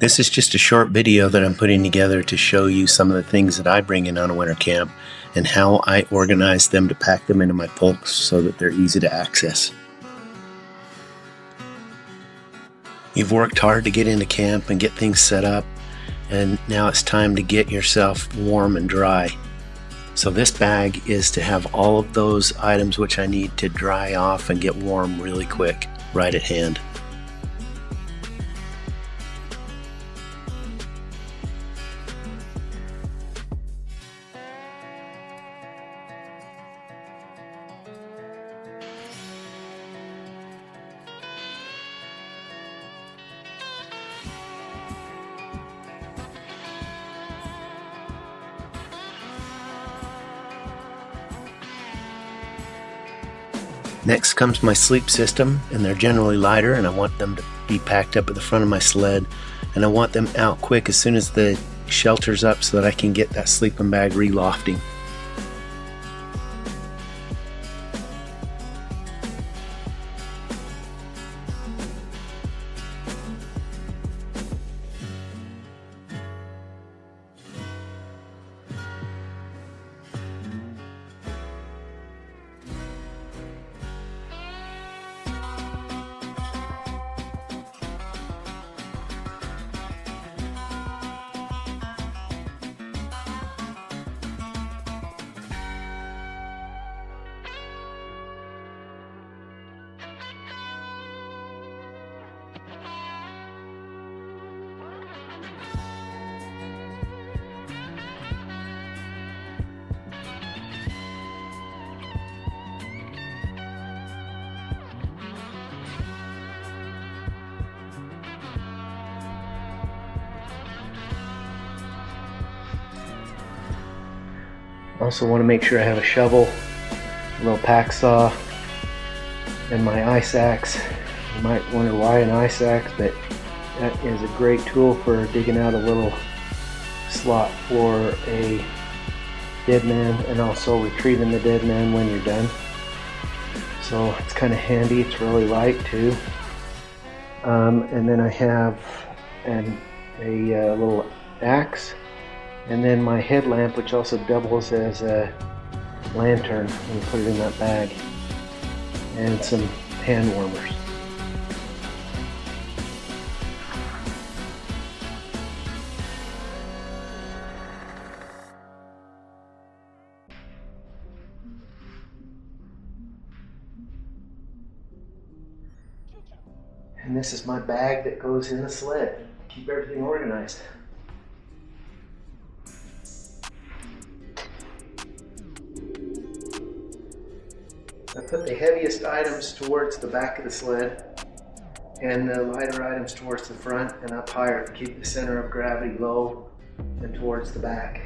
This is just a short video that I'm putting together to show you some of the things that I bring in on a winter camp and how I organize them to pack them into my Pulks so that they're easy to access. You've worked hard to get into camp and get things set up, and now it's time to get yourself warm and dry. So this bag is to have all of those items which I need to dry off and get warm really quick, right at hand. Next comes my sleep system, and they're generally lighter, and I want them to be packed up at the front of my sled, and I want them out quick as soon as the shelter's up so that I can get that sleeping bag relofting. Also want to make sure I have a shovel, a little pack saw, and my ice axe. You might wonder why an ice axe, but that is a great tool for digging out a little slot for a dead man and also retrieving the dead man when you're done. So it's kind of handy, it's really light too. And then I have a little axe. And then my headlamp, which also doubles as a lantern when you put it in that bag, and some hand warmers. And this is my bag that goes in the sled. Keep everything organized. I put the heaviest items towards the back of the sled and the lighter items towards the front and up higher to keep the center of gravity low and towards the back.